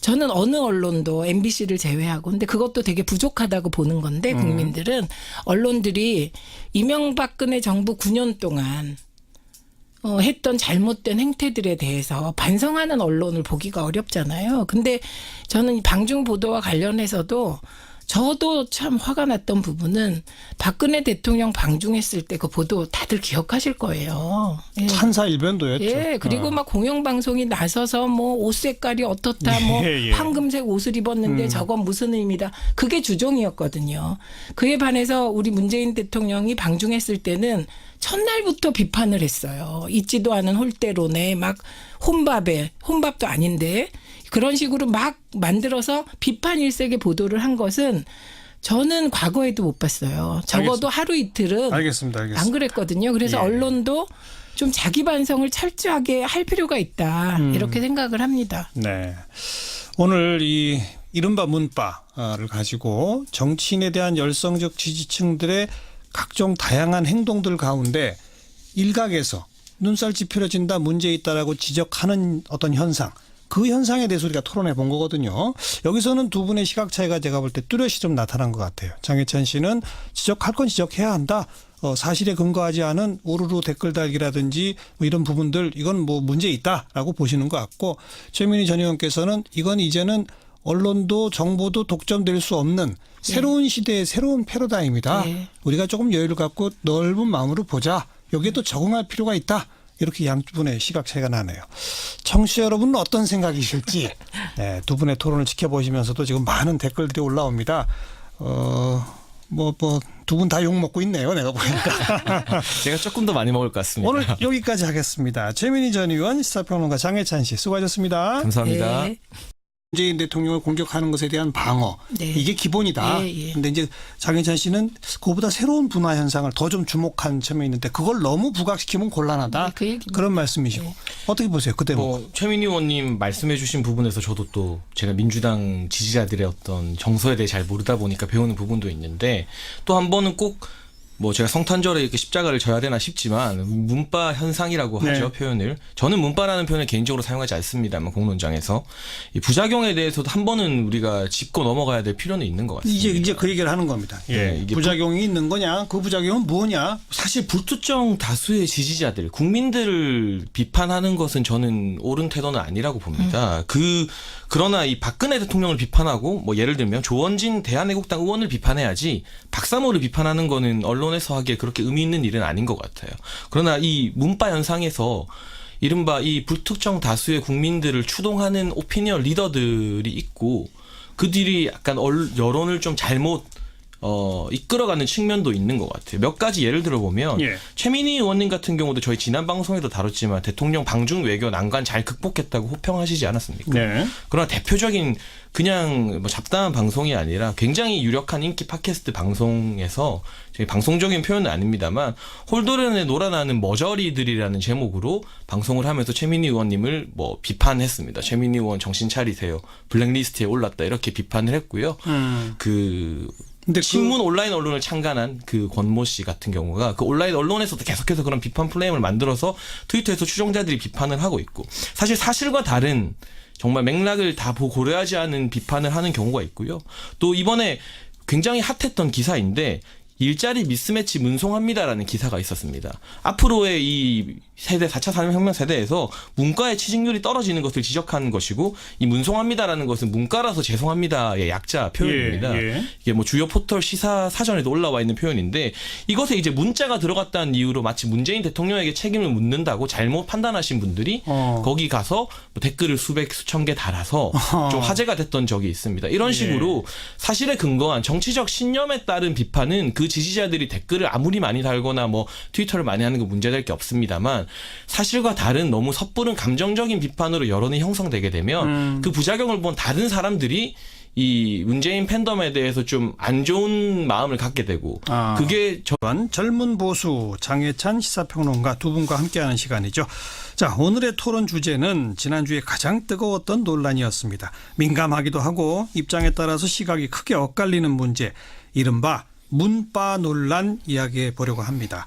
저는 어느 언론도 MBC를 제외하고 근데 그것도 되게 부족하다고 보는 건데 국민들은 언론들이 이명박근혜 정부 9년 동안 했던 잘못된 행태들에 대해서 반성하는 언론을 보기가 어렵잖아요. 근데 저는 이 방중 보도와 관련해서도 저도 참 화가 났던 부분은 박근혜 대통령 방중했을 때 그 보도 다들 기억하실 거예요. 예. 판사일변도였죠. 예, 그리고 막 공영방송이 나서서 뭐 옷 색깔이 어떻다, 뭐 예. 황금색 옷을 입었는데 저건 무슨 의미다. 그게 주종이었거든요. 그에 반해서 우리 문재인 대통령이 방중했을 때는 첫날부터 비판을 했어요. 있지도 않은 홀대론에 막 혼밥도 아닌데 그런 식으로 막 만들어서 비판 일색의 보도를 한 것은 저는 과거에도 못 봤어요. 적어도 하루 이틀은 알겠습니다. 안 그랬거든요. 그래서 예. 언론도 좀 자기 반성을 철저하게 할 필요가 있다. 이렇게 생각을 합니다. 네. 오늘 이 이른바 문바를 가지고 정치인에 대한 열성적 지지층들의 각종 다양한 행동들 가운데 일각에서 눈살 찌푸려진다 문제 있다라고 지적하는 어떤 현상. 그 현상에 대해서 우리가 토론해 본 거거든요. 여기서는 두 분의 시각 차이가 제가 볼 때 뚜렷이 좀 나타난 것 같아요. 장해찬 씨는 지적할 건 지적해야 한다. 사실에 근거하지 않은 우르르 댓글 달기라든지 뭐 이런 부분들 이건 뭐 문제 있다라고 보시는 것 같고 최민희 전 의원께서는 이건 이제는 언론도 정보도 독점될 수 없는 새로운 시대의 새로운 패러다임이다. 네. 우리가 조금 여유를 갖고 넓은 마음으로 보자. 여기에 또 적응할 필요가 있다. 이렇게 양분의 시각 차이가 나네요. 청취자 여러분은 어떤 생각이실지 네, 두 분의 토론을 지켜보시면서도 지금 많은 댓글들이 올라옵니다. 두 분 다 욕 먹고 있네요. 내가 보니까. 제가 조금 더 많이 먹을 것 같습니다. 오늘 여기까지 하겠습니다. 최민희 전 의원, 시사평론가 장해찬 씨 수고하셨습니다. 감사합니다. 네. 문재인 대통령을 공격하는 것에 대한 방어 네. 이게 기본이다. 예. 근데 이제 장해찬 씨는 그보다 새로운 분화 현상을 더 좀 주목한 점이 있는데 그걸 너무 부각시키면 곤란하다. 네, 그 얘기입니다. 그런 말씀이시고 어떻게 보세요? 그 대목. 최민희 의원님 말씀해주신 부분에서 저도 또 제가 민주당 지지자들의 어떤 정서에 대해 잘 모르다 보니까 배우는 부분도 있는데 또 한 번은 꼭 뭐 제가 성탄절에 이렇게 십자가를 져야 되나 싶지만 문바 현상이라고 하죠. 네. 표현을. 저는 문바라는 표현을 개인적으로 사용하지 않습니다만 공론장에서 이 부작용에 대해서도 한 번은 우리가 짚고 넘어가야 될 필요는 있는 것 같습니다. 이제 그 얘기를 하는 겁니다. 네, 이게 부작용이 있는 거냐? 그 부작용은 뭐냐? 사실 불특정 다수의 지지자들, 국민들을 비판하는 것은 저는 옳은 태도는 아니라고 봅니다. 그러나 이 박근혜 대통령을 비판하고 뭐 예를 들면 조원진 대한애국당 의원을 비판해야지 박사모를 비판하는 거는 언론에서 하기에 그렇게 의미 있는 일은 아닌 것 같아요. 그러나 이 문바 현상에서 이른바 이 불특정 다수의 국민들을 추동하는 오피니언 리더들이 있고 그들이 약간 여론을 좀 잘못 이끌어가는 측면도 있는 것 같아요. 몇 가지 예를 들어보면 예. 최민희 의원님 같은 경우도 저희 지난 방송에도 다뤘지만 대통령 방중 외교 난관 잘 극복했다고 호평하시지 않았습니까? 네. 그러나 대표적인 그냥 뭐 잡다한 방송이 아니라 굉장히 유력한 인기 팟캐스트 방송에서 저희 방송적인 표현은 아닙니다만 홀도련에 놀아나는 머저리들이라는 제목으로 방송을 하면서 최민희 의원님을 뭐 비판했습니다. 최민희 의원 정신 차리세요. 블랙리스트에 올랐다 이렇게 비판을 했고요. 근데 신문 온라인 언론을 창간한 그 권모 씨 같은 경우가 그 온라인 언론에서도 계속해서 그런 비판 플레임을 만들어서 트위터에서 추종자들이 비판을 하고 있고 사실 사실과 다른 정말 맥락을 다 고려하지 않은 비판을 하는 경우가 있고요. 또 이번에 굉장히 핫했던 기사인데 일자리 미스매치 문송합니다라는 기사가 있었습니다. 앞으로의 이 세대 4차 산업혁명 세대에서 문과의 취직률이 떨어지는 것을 지적한 것이고 이 문송합니다라는 것은 문과라서 죄송합니다의 약자 표현입니다. 예. 이게 뭐 주요 포털 시사 사전에도 올라와 있는 표현인데 이것에 이제 문자가 들어갔다는 이유로 마치 문재인 대통령에게 책임을 묻는다고 잘못 판단하신 분들이 거기 가서 뭐 댓글을 수백 수천 개 달아서 좀 화제가 됐던 적이 있습니다. 이런 식으로 사실에 근거한 정치적 신념에 따른 비판은 그 지지자들이 댓글을 아무리 많이 달거나 뭐 트위터를 많이 하는 거 문제될 게 없습니다만 사실과 다른 너무 섣부른 감정적인 비판으로 여론이 형성되게 되면 그 부작용을 본 다른 사람들이 이 문재인 팬덤에 대해서 좀 안 좋은 마음을 갖게 되고 그게 젊은 보수 장혜찬 시사평론가 두 분과 함께하는 시간이죠. 자, 오늘의 토론 주제는 지난주에 가장 뜨거웠던 논란이었습니다. 민감하기도 하고 입장에 따라서 시각이 크게 엇갈리는 문제, 이른바 문빠 논란 이야기해 보려고 합니다.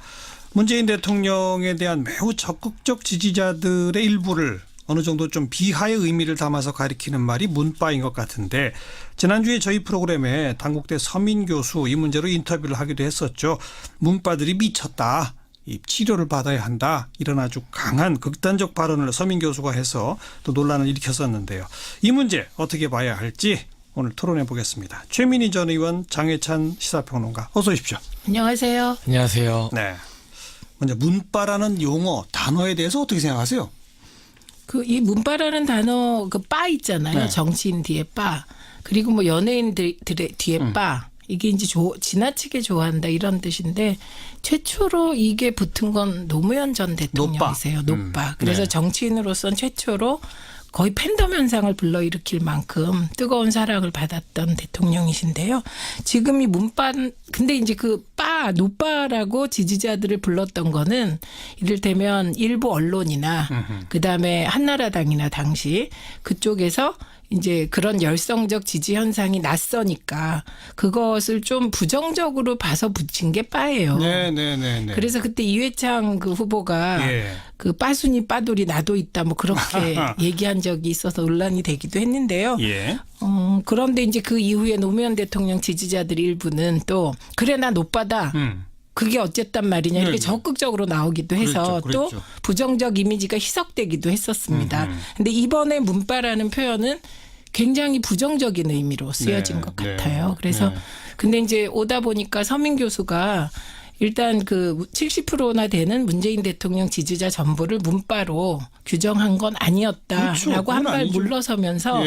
문재인 대통령에 대한 매우 적극적 지지자들의 일부를 어느 정도 좀 비하의 의미를 담아서 가리키는 말이 문빠인 것 같은데 지난주에 저희 프로그램에 단국대 서민 교수 이 문제로 인터뷰를 하기도 했었죠. 문빠들이 미쳤다. 이 치료를 받아야 한다. 이런 아주 강한 극단적 발언을 서민 교수가 해서 또 논란을 일으켰었는데요. 이 문제 어떻게 봐야 할지 오늘 토론해 보겠습니다. 최민희 전 의원, 장혜찬 시사평론가 어서 오십시오. 안녕하세요. 안녕하세요. 네. 먼저 문빠라는 용어, 단어에 대해서 어떻게 생각하세요? 이 문빠라는 단어 그 빠 있잖아요. 네. 정치인 뒤에 빠. 그리고 뭐 연예인들의 뒤에 빠. 이게 이제 지나치게 좋아한다 이런 뜻인데 최초로 이게 붙은 건 노무현 전 대통령이세요. 노빠. 그래서 네. 정치인으로선 최초로 거의 팬덤 현상을 불러일으킬 만큼 뜨거운 사랑을 받았던 대통령이신데요. 지금 이 문빠, 근데 이제 노빠라고 지지자들을 불렀던 거는 이를테면 일부 언론이나 그다음에 한나라당이나 당시 그쪽에서 이제 그런 열성적 지지 현상이 낯서니까 그것을 좀 부정적으로 봐서 붙인 게 빠예요. 네. 그래서 그때 이회창 그 후보가 그 빠순이 빠돌이 나도 있다 뭐 그렇게 얘기한 적이 있어서 논란이 되기도 했는데요. 예. 그런데 이제 그 이후에 노무현 대통령 지지자들 일부는 또 그래 나 노빠다. 그게 어쨌단 말이냐 이렇게 적극적으로 나오기도 해서 그랬죠. 또 부정적 이미지가 희석되기도 했었습니다. 근데 이번에 문빠라는 표현은 굉장히 부정적인 의미로 쓰여진 것 같아요. 그래서 근데 이제 오다 보니까 서민 교수가 일단 그 70%나 되는 문재인 대통령 지지자 전부를 문빠로 규정한 건 아니었다라고 한 발 물러서면서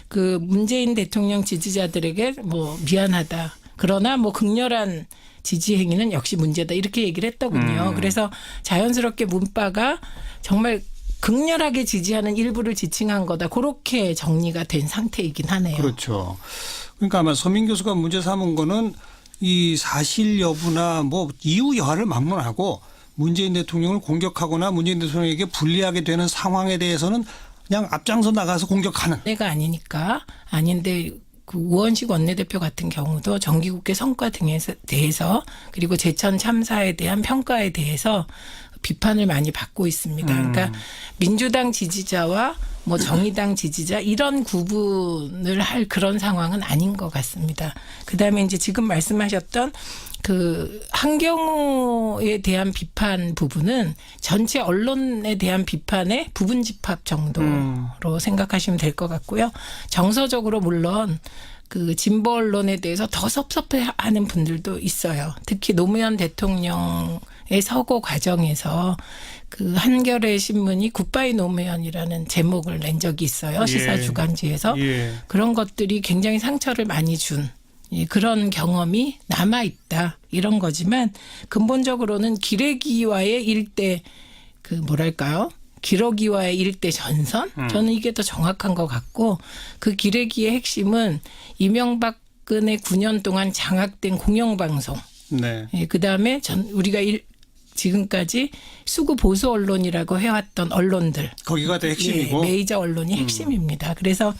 그 문재인 대통령 지지자들에게 뭐 미안하다. 그러나 뭐 극렬한 지지 행위는 역시 문제다 이렇게 얘기를 했더군요. 그래서 자연스럽게 문빠가 정말 극렬하게 지지하는 일부를 지칭한 거다. 그렇게 정리가 된 상태이긴 하네요. 그렇죠. 그러니까 아마 서민 교수가 문제 삼은 거는 이 사실 여부나 뭐 이유 여하를 막론하고 문재인 대통령을 공격하거나 문재인 대통령에게 불리하게 되는 상황에 대해서는 그냥 앞장서 나가서 공격하는. 내가 아니니까 아닌데 그 우원식 원내대표 같은 경우도 정기국회 성과 등에 대해서 그리고 제천 참사에 대한 평가에 대해서 비판을 많이 받고 있습니다. 그러니까 민주당 지지자와 뭐 정의당 지지자 이런 구분을 할 그런 상황은 아닌 것 같습니다. 그다음에 이제 지금 말씀하셨던 그 한경호에 대한 비판 부분은 전체 언론에 대한 비판의 부분 집합 정도로 생각하시면 될 것 같고요. 정서적으로 물론 그 진보 언론에 대해서 더 섭섭해하는 분들도 있어요. 특히 노무현 대통령의 서고 과정에서 그 한겨레 신문이 굿바이 노무현이라는 제목을 낸 적이 있어요. 시사 주간지에서. 그런 것들이 굉장히 상처를 많이 준 그런 경험이 남아 있다 이런 거지만 근본적으로는 기레기와의 일대 그 뭐랄까요? 기러기와의 일대 전선? 저는 이게 더 정확한 것 같고 그 기레기의 핵심은 이명박근혜 9년 동안 장악된 공영방송. 네. 그다음에 우리가 지금까지 수구 보수 언론이라고 해왔던 언론들. 거기가 더 핵심이고. 메이저 언론이 핵심입니다. 그래서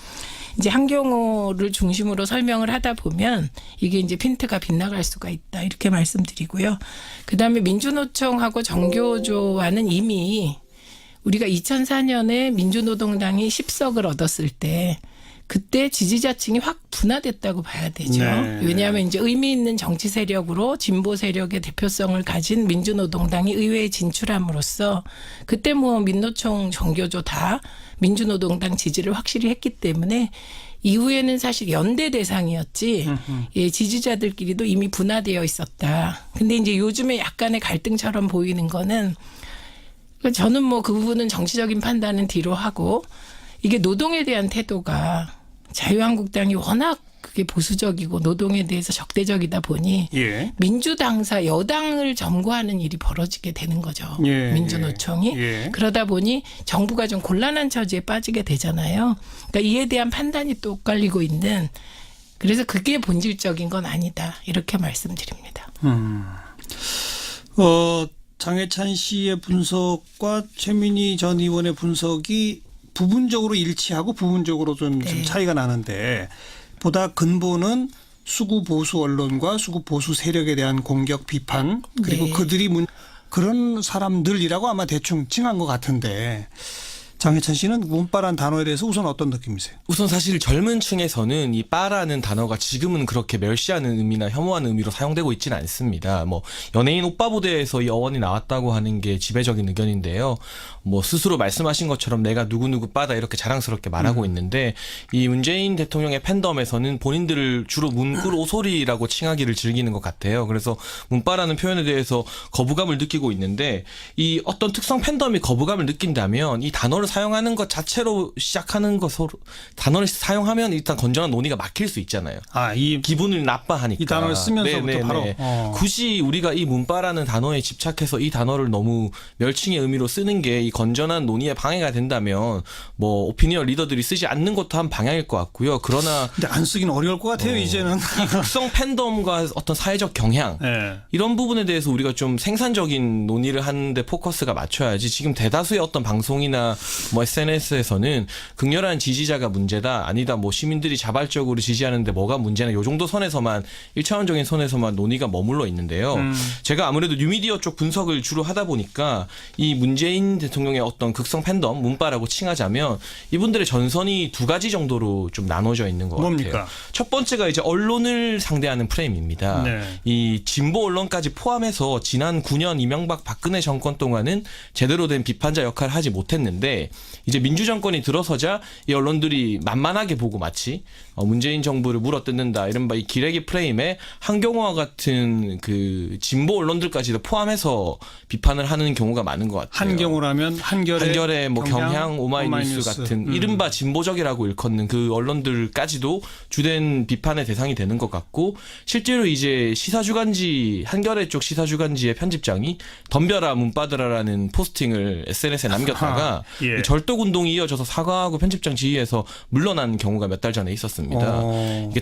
이제 한경호를 중심으로 설명을 하다 보면 이게 이제 핀트가 빗나갈 수가 있다 이렇게 말씀드리고요. 그다음에 민주노총하고 정교조와는 이미 우리가 2004년에 민주노동당이 10석을 얻었을 때 그때 지지자층이 확 분화됐다고 봐야 되죠. 네. 왜냐하면 이제 의미 있는 정치 세력으로 진보 세력의 대표성을 가진 민주노동당이 의회에 진출함으로써 그때 뭐 민노총 정교조 다 민주노동당 지지를 확실히 했기 때문에 이후에는 사실 연대 대상이었지 예, 지지자들끼리도 이미 분화되어 있었다. 근데 이제 요즘에 약간의 갈등처럼 보이는 거는 저는 뭐 그 부분은 정치적인 판단은 뒤로 하고 이게 노동에 대한 태도가 자유한국당이 워낙 그게 보수적이고 노동에 대해서 적대적이다 보니 예. 민주당사 여당을 점거하는 일이 벌어지게 되는 거죠. 예, 민주노총이. 예. 그러다 보니 정부가 좀 곤란한 처지에 빠지게 되잖아요. 그러니까 이에 대한 판단이 또 엇갈리고 있는 그래서 그게 본질적인 건 아니다. 이렇게 말씀드립니다. 장해찬 씨의 분석과 최민희 전 의원의 분석이 부분적으로 일치하고 부분적으로 좀 차이가 나는데 보다 근본은 수구 보수 언론과 수구 보수 세력에 대한 공격 비판 그리고 네. 그들이 그런 사람들이라고 아마 대충 칭한 것 같은데 장해찬 씨는 문바란 단어에 대해서 우선 어떤 느낌이세요? 우선 사실 젊은 층에서는 이 빠라는 단어가 지금은 그렇게 멸시하는 의미나 혐오하는 의미로 사용되고 있지는 않습니다. 뭐 연예인 오빠 부대에서 이 어원이 나왔다고 하는 게 지배적인 의견인데요. 뭐 스스로 말씀하신 것처럼 내가 누구누구 빠다 이렇게 자랑스럽게 말하고 있는데 이 문재인 대통령의 팬덤에서는 본인들을 주로 문꿀 오소리라고 칭하기를 즐기는 것 같아요. 그래서 문빠라는 표현에 대해서 거부감을 느끼고 있는데 이 어떤 특성 팬덤이 거부감을 느낀다면 이 단어를 사용하는 것 자체로 시작하는 것으로 단어를 사용하면 일단 건전한 논의가 막힐 수 있잖아요. 이 기분을 나빠하니까. 이 단어를 쓰면서부터 바로. 굳이 우리가 이 문바라는 단어에 집착해서 이 단어를 너무 멸칭의 의미로 쓰는 게 이 건전한 논의에 방해가 된다면 뭐 오피니언 리더들이 쓰지 않는 것도 한 방향일 것 같고요. 그러나 근데 안 쓰기는 어려울 것 같아요. 이제는. 이 극성 팬덤과 어떤 사회적 경향 네. 이런 부분에 대해서 우리가 좀 생산적인 논의를 하는데 포커스가 맞춰야지 지금 대다수의 어떤 방송이나 뭐 SNS에서는 극렬한 지지자가 문제다 아니다 뭐 시민들이 자발적으로 지지하는데 뭐가 문제나 요 정도 선에서만 1차원적인 선에서만 논의가 머물러 있는데요. 제가 아무래도 뉴미디어 쪽 분석을 주로 하다 보니까 이 문재인 대통령의 어떤 극성 팬덤 문바라고 칭하자면 이분들의 전선이 두 가지 정도로 좀 나눠져 있는 것 뭡니까? 같아요. 첫 번째가 이제 언론을 상대하는 프레임입니다. 네. 이 진보 언론까지 포함해서 지난 9년 이명박 박근혜 정권 동안은 제대로 된 비판자 역할을 하지 못했는데 이제 민주정권이 들어서자 이 언론들이 만만하게 보고 마치 문재인 정부를 물어뜯는다 이른바 이 기레기 프레임에 한경호와 같은 그 진보 언론들까지도 포함해서 비판을 하는 경우가 많은 것 같아요. 한경우라면 한결의 뭐 경향, 오마이뉴스 같은 이른바 진보적이라고 일컫는 그 언론들까지도 주된 비판의 대상이 되는 것 같고 실제로 이제 시사주간지 한겨레 쪽 시사주간지의 편집장이 덤벼라 문바드라라는 포스팅을 SNS에 남겼다가 예. 절독운동이 이어져서 사과하고 편집장 지휘에서 물러난 경우가 몇 달 전에 있었습니다. 이게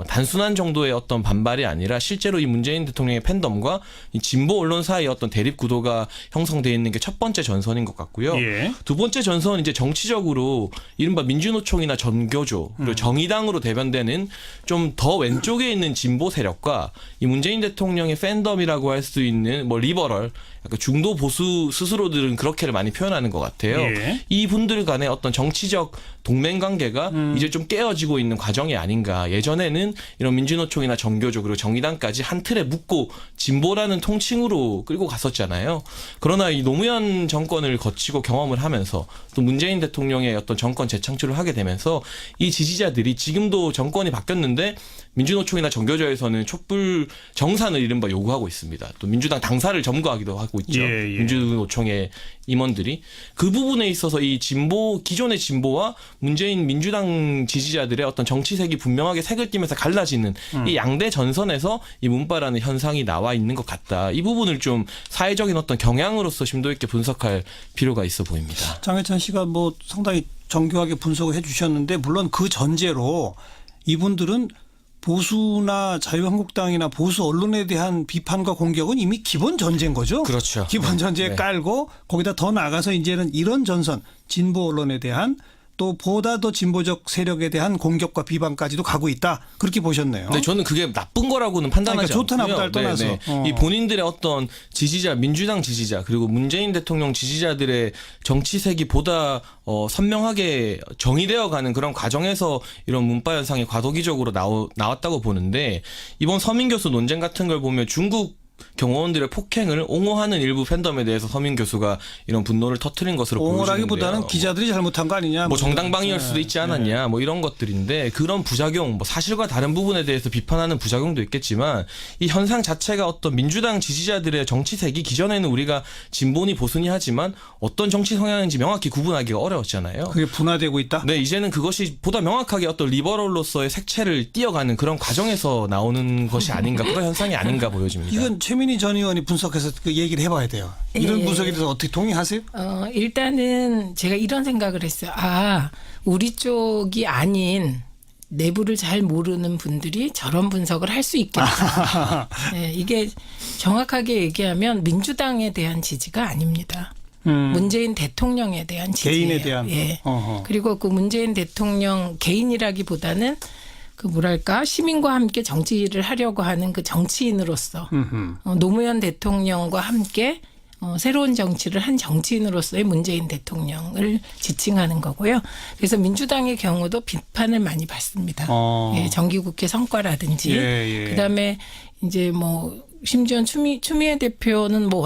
단순한 정도의 어떤 반발이 아니라 실제로 이 문재인 대통령의 팬덤과 이 진보 언론 사이의 어떤 대립 구도가 형성되어 있는 게 첫 번째 전선인 것 같고요. 예. 두 번째 전선은 이제 정치적으로 이른바 민주노총이나 전교조 그리고 정의당으로 대변되는 좀 더 왼쪽에 있는 진보 세력과 이 문재인 대통령의 팬덤이라고 할 수 있는 뭐 리버럴 약간 중도 보수 스스로들은 그렇게를 많이 표현하는 것 같아요. 예. 이 분들 간의 어떤 정치적 동맹 관계가 이제 좀 깨어지고 있는 과정이 아닌가. 예전에는 이런 민주노총이나 정교조 그리고 정의당까지 한 틀에 묶고 진보라는 통칭으로 끌고 갔었잖아요. 그러나 이 노무현 정권을 거치고 경험을 하면서 또 문재인 대통령의 어떤 정권 재창출을 하게 되면서 이 지지자들이 지금도 정권이 바뀌었는데 민주노총이나 정교조에서는 촛불 정산을 이른바 요구하고 있습니다. 또 민주당 당사를 점거하기도 하고 있죠. 예, 예. 민주노총의 임원들이. 그 부분에 있어서 이 기존의 진보와 문재인 민주당 지지자들의 어떤 정치색이 분명하게 색을 띠면서 갈라지는 이 양대 전선에서 이 문바라는 현상이 나와 있는 것 같다. 이 부분을 좀 사회적인 어떤 경향으로서 심도 있게 분석할 필요가 있어 보입니다. 장해찬 씨가 뭐 상당히 정교하게 분석을 해 주셨는데 물론 그 전제로 이분들은 보수나 자유한국당이나 보수 언론에 대한 비판과 공격은 이미 기본 전제인 거죠. 그렇죠. 기본 전제에 네. 깔고 거기다 더 나가서 이제는 이런 전선 진보 언론에 대한 또 보다 더 진보적 세력에 대한 공격과 비방까지도 가고 있다. 그렇게 보셨네요. 네, 저는 그게 나쁜 거라고는 판단하지 그러니까 좋다, 않고요. 나쁘다를 떠나서. 이 본인들의 어떤 지지자, 민주당 지지자 그리고 문재인 대통령 지지자들의 정치색이 보다 선명하게 정의되어 가는 그런 과정에서 이런 문바 현상이 과도기적으로 나왔다고 보는데 이번 서민 교수 논쟁 같은 걸 보면 중국 경호원들의 폭행을 옹호하는 일부 팬덤에 대해서 서민 교수가 이런 분노를 터뜨린 것으로 보여지는데요. 옹호라기보다는 기자들이 잘못한 거 아니냐. 뭐 정당방위할 수도 있지 않았냐 네. 뭐 이런 것들인데 그런 부작용 뭐 사실과 다른 부분에 대해서 비판하는 부작용도 있겠지만 이 현상 자체가 어떤 민주당 지지자들의 정치색이 기존에는 우리가 진보니 보수니 하지만 어떤 정치 성향인지 명확히 구분하기가 어려웠잖아요. 그게 분화되고 있다. 네, 이제는 그것이 보다 명확하게 어떤 리버럴로서의 색채를 띄어가는 그런 과정에서 나오는 것이 아닌가, 그런 현상이 아닌가 보여집니다. 이건 최민희 전 의원이 분석해서 그 얘기를 해봐야 돼요. 이런 예. 분석에 대해서 어떻게 동의하세요? 일단은 제가 이런 생각을 했어요. 우리 쪽이 아닌 내부를 잘 모르는 분들이 저런 분석을 할 수 있겠다. 네, 이게 정확하게 얘기하면 민주당에 대한 지지가 아닙니다. 문재인 대통령에 대한 지지예요. 개인에 대한. 예. 어허. 그리고 그 문재인 대통령 개인이라기보다는 그 뭐랄까 시민과 함께 정치를 하려고 하는 그 정치인으로서 노무현 대통령과 함께 새로운 정치를 한 정치인으로서의 문재인 대통령을 지칭하는 거고요. 그래서 민주당의 경우도 비판을 많이 받습니다. 예, 정기국회 성과라든지 예, 예. 그다음에 이제 뭐 심지어 추미애 대표는 뭐